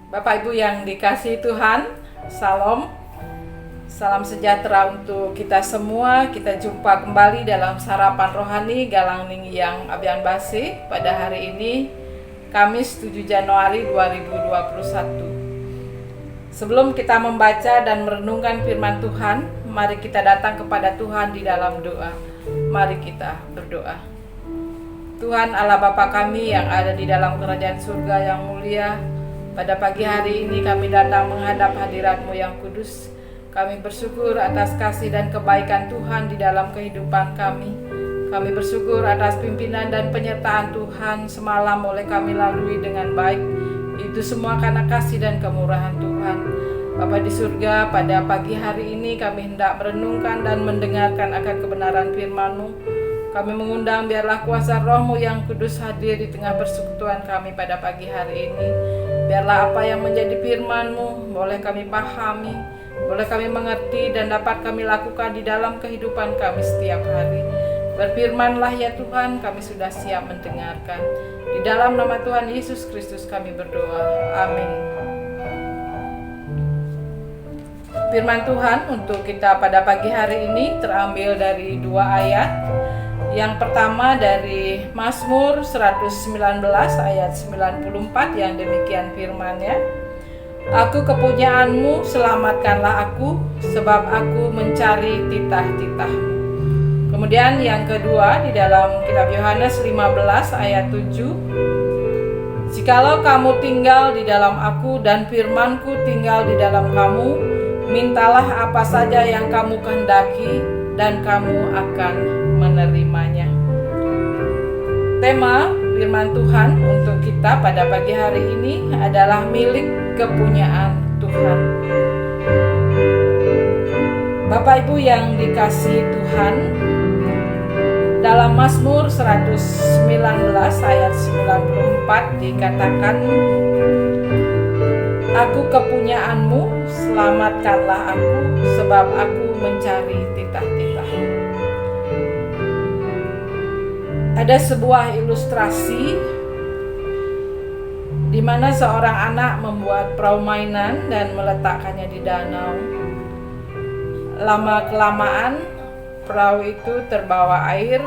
Bapak Ibu yang dikasihi Tuhan, Salam. Salam sejahtera untuk kita semua. Kita jumpa kembali dalam sarapan rohani Galangning yang Abian Basi pada hari ini, Kamis 7 Januari 2021. Sebelum kita membaca dan merenungkan firman Tuhan, mari kita datang kepada Tuhan di dalam doa. Mari kita berdoa. Tuhan Allah Bapa kami yang ada di dalam kerajaan surga yang mulia, pada pagi hari ini kami datang menghadap hadirat-Mu yang kudus. Kami bersyukur atas kasih dan kebaikan Tuhan di dalam kehidupan kami. Kami bersyukur atas pimpinan dan penyertaan Tuhan semalam oleh kami lalui dengan baik. Itu semua karena kasih dan kemurahan Tuhan. Bapa di surga, pada pagi hari ini kami hendak merenungkan dan mendengarkan akan kebenaran firman-Mu. Kami mengundang biarlah kuasa Roh-Mu yang kudus hadir di tengah persekutuan kami pada pagi hari ini. Biarlah apa yang menjadi firman-Mu boleh kami pahami, boleh kami mengerti dan dapat kami lakukan di dalam kehidupan kami setiap hari. Berfirmanlah ya Tuhan, kami sudah siap mendengarkan. Di dalam nama Tuhan Yesus Kristus kami berdoa. Amin. Firman Tuhan untuk kita pada pagi hari ini terambil dari 2 ayat. Yang pertama dari Mazmur 119 ayat 94 yang demikian firman-Nya. Aku kepunyaan-Mu, selamatkanlah aku, sebab aku mencari titah-titah-Mu. Kemudian yang kedua di dalam kitab Yohanes 15 ayat 7. Jikalau kamu tinggal di dalam aku dan firman-Ku tinggal di dalam kamu, mintalah apa saja yang kamu kehendaki dan kamu akan menerimanya. Tema firman Tuhan untuk kita pada pagi hari ini adalah milik kepunyaan Tuhan. Bapak Ibu yang dikasihi Tuhan, dalam Mazmur 119 ayat 94 dikatakan, Aku kepunyaan-Mu, selamatkanlah aku, sebab aku mencari titah-titah-Mu. Ada sebuah ilustrasi di mana seorang anak membuat perahu mainan dan meletakkannya di danau. Lama-kelamaan perahu itu terbawa air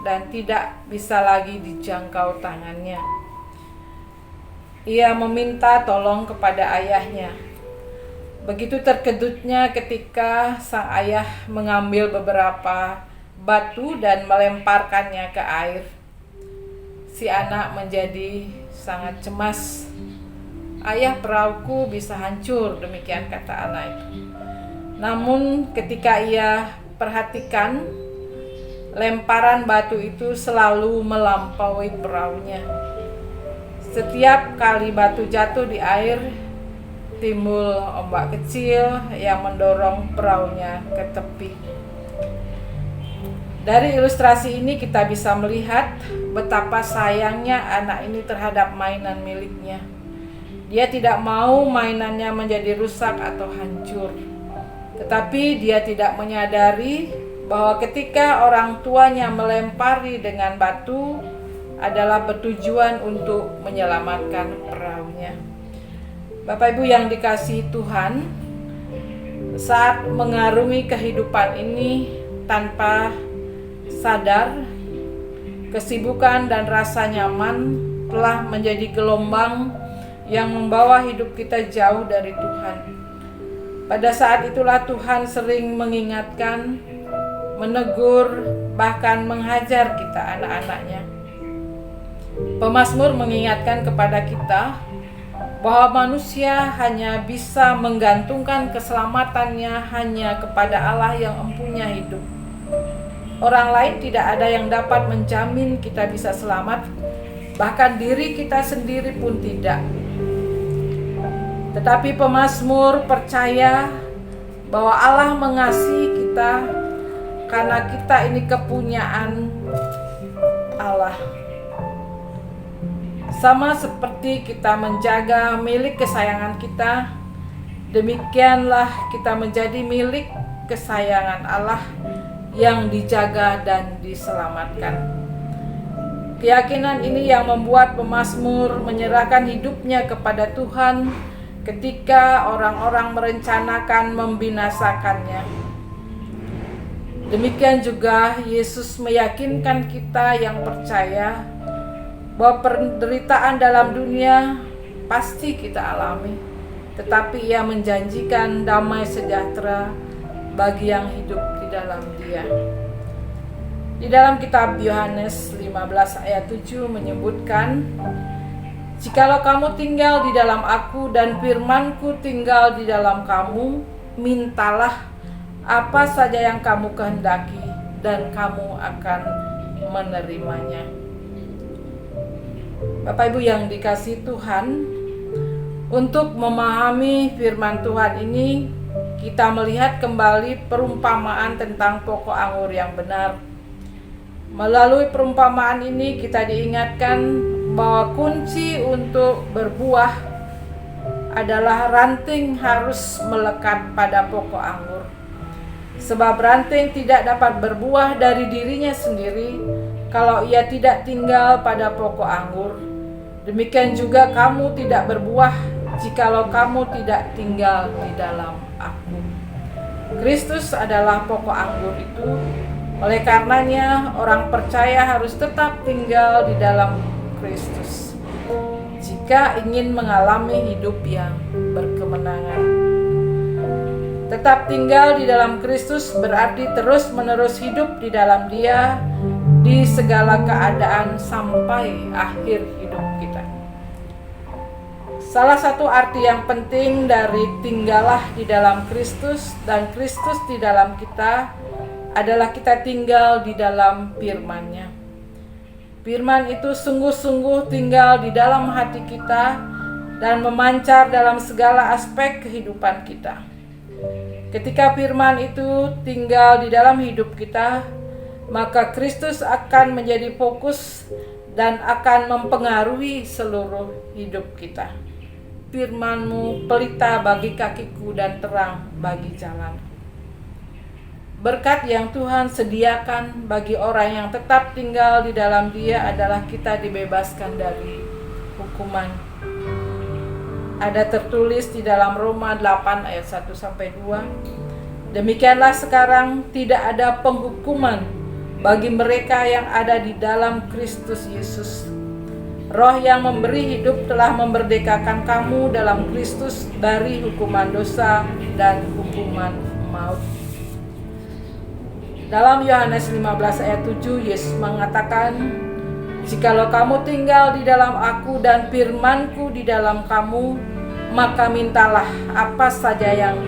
dan tidak bisa lagi dijangkau tangannya. Ia meminta tolong kepada ayahnya. Begitu terkejutnya ketika sang ayah mengambil beberapa batu dan melemparkannya ke air. Si anak menjadi sangat cemas. Ayah, perahuku bisa hancur, demikian kata anak itu. Namun ketika ia perhatikan, lemparan batu itu selalu melampaui perahunya. Setiap kali batu jatuh di air, timbul ombak kecil yang mendorong perahunya ke tepi. Dari ilustrasi ini kita bisa melihat betapa sayangnya anak ini terhadap mainan miliknya. Dia tidak mau mainannya menjadi rusak atau hancur. Tetapi dia tidak menyadari bahwa ketika orang tuanya melempari dengan batu adalah bertujuan untuk menyelamatkan perahunya. Bapak Ibu yang dikasihi Tuhan, saat mengarungi kehidupan ini tanpa sadar, kesibukan dan rasa nyaman telah menjadi gelombang yang membawa hidup kita jauh dari Tuhan. Pada saat itulah Tuhan sering mengingatkan, menegur, bahkan menghajar kita anak-anaknya. Pemazmur mengingatkan kepada kita bahwa manusia hanya bisa menggantungkan keselamatannya hanya kepada Allah yang empunya hidup. Orang lain tidak ada yang dapat menjamin kita bisa selamat, bahkan diri kita sendiri pun tidak. Tetapi pemazmur percaya bahwa Allah mengasihi kita karena kita ini kepunyaan Allah. Sama seperti kita menjaga milik kesayangan kita, demikianlah kita menjadi milik kesayangan Allah yang dijaga dan diselamatkan. Keyakinan ini yang membuat pemazmur menyerahkan hidupnya kepada Tuhan ketika orang-orang merencanakan membinasakannya. Demikian juga Yesus meyakinkan kita yang percaya bahwa penderitaan dalam dunia pasti kita alami, tetapi Ia menjanjikan damai sejahtera bagi yang hidup di dalam Dia. Di dalam kitab Yohanes 15 ayat 7 menyebutkan, "Jikalau kamu tinggal di dalam Aku dan firman-Ku tinggal di dalam kamu, mintalah apa saja yang kamu kehendaki dan kamu akan menerimanya." Bapak Ibu yang dikasihi Tuhan, untuk memahami firman Tuhan ini, kita melihat kembali perumpamaan tentang pokok anggur yang benar. Melalui perumpamaan ini kita diingatkan bahwa kunci untuk berbuah adalah ranting harus melekat pada pokok anggur. Sebab ranting tidak dapat berbuah dari dirinya sendiri kalau ia tidak tinggal pada pokok anggur. Demikian juga kamu tidak berbuah jikalau kamu tidak tinggal di dalam Aku. Kristus adalah pokok anggur itu. Oleh karenanya orang percaya harus tetap tinggal di dalam Kristus jika ingin mengalami hidup yang berkemenangan. Tetap tinggal di dalam Kristus berarti terus-menerus hidup di dalam Dia di segala keadaan sampai akhir hidup kita. Salah satu arti yang penting dari tinggallah di dalam Kristus dan Kristus di dalam kita adalah kita tinggal di dalam firman-Nya. Firman itu sungguh-sungguh tinggal di dalam hati kita dan memancar dalam segala aspek kehidupan kita. Ketika firman itu tinggal di dalam hidup kita, maka Kristus akan menjadi fokus dan akan mempengaruhi seluruh hidup kita. Firman-Mu pelita bagi kakiku dan terang bagi jalan. Berkat yang Tuhan sediakan bagi orang yang tetap tinggal di dalam Dia adalah kita dibebaskan dari hukuman. Ada tertulis di dalam Roma 8 ayat 1-2. Demikianlah sekarang tidak ada penghukuman bagi mereka yang ada di dalam Kristus Yesus. Roh yang memberi hidup telah memerdekakan kamu dalam Kristus dari hukuman dosa dan hukuman maut. Dalam Yohanes 15 ayat 7, Yesus mengatakan, "Jikalau kamu tinggal di dalam Aku dan firman-Ku di dalam kamu, maka mintalah apa saja yang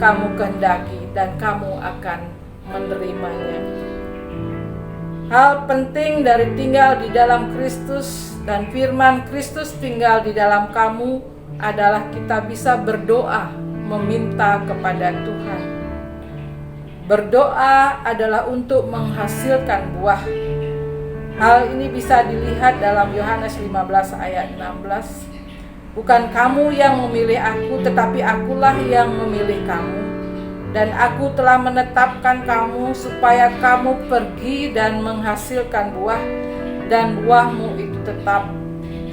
kamu kehendaki dan kamu akan menerimanya." Hal penting dari tinggal di dalam Kristus dan firman Kristus tinggal di dalam kamu adalah kita bisa berdoa meminta kepada Tuhan. Berdoa adalah untuk menghasilkan buah. Hal ini bisa dilihat dalam Yohanes 15 ayat 16. "Bukan kamu yang memilih Aku, tetapi Akulah yang memilih kamu. Dan Aku telah menetapkan kamu supaya kamu pergi dan menghasilkan buah, dan buahmu itu tetap,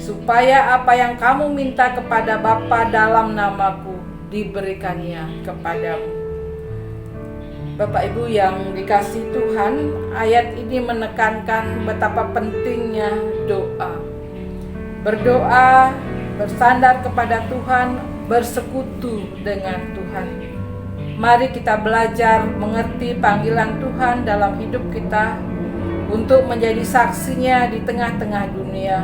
supaya apa yang kamu minta kepada Bapa dalam namaku diberikannya kepadamu." Bapak Ibu yang dikasihi Tuhan, ayat ini menekankan betapa pentingnya doa. Berdoa, bersandar kepada Tuhan, bersekutu dengan Tuhan. Mari kita belajar mengerti panggilan Tuhan dalam hidup kita untuk menjadi saksinya di tengah-tengah dunia.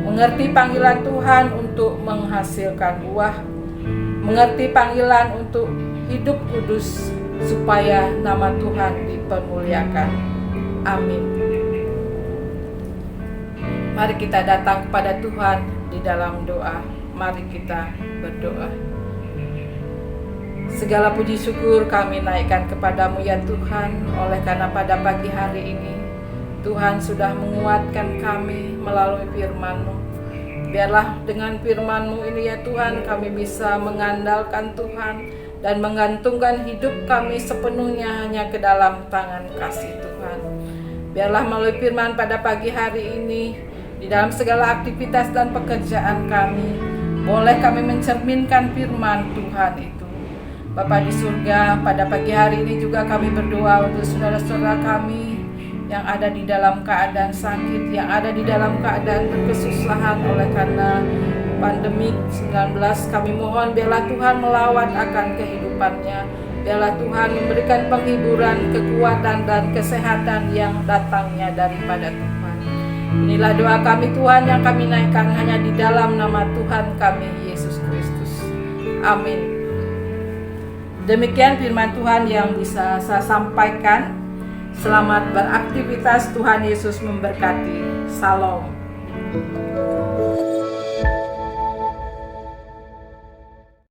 Mengerti panggilan Tuhan untuk menghasilkan buah. Mengerti panggilan untuk hidup kudus supaya nama Tuhan dipermuliakan. Amin. Mari kita datang kepada Tuhan di dalam doa. Mari kita berdoa. Segala puji syukur kami naikkan kepadamu ya Tuhan, oleh karena pada pagi hari ini Tuhan sudah menguatkan kami melalui firman-Mu. Biarlah dengan firman-Mu ini ya Tuhan, kami bisa mengandalkan Tuhan dan menggantungkan hidup kami sepenuhnya hanya ke dalam tangan kasih Tuhan. Biarlah melalui firman pada pagi hari ini, di dalam segala aktivitas dan pekerjaan kami, boleh kami mencerminkan firman Tuhan itu. Bapa di surga, pada pagi hari ini juga kami berdoa untuk saudara-saudara kami yang ada di dalam keadaan sakit, yang ada di dalam keadaan berkesusahan oleh karena pandemi 19. Kami mohon biarlah Tuhan melawat akan kehidupannya. Biarlah Tuhan memberikan penghiburan, kekuatan, dan kesehatan yang datangnya daripada Tuhan. Inilah doa kami Tuhan yang kami naikkan hanya di dalam nama Tuhan kami Yesus Kristus. Amin. Demikian firman Tuhan yang bisa saya sampaikan. Selamat beraktivitas, Tuhan Yesus memberkati. Shalom.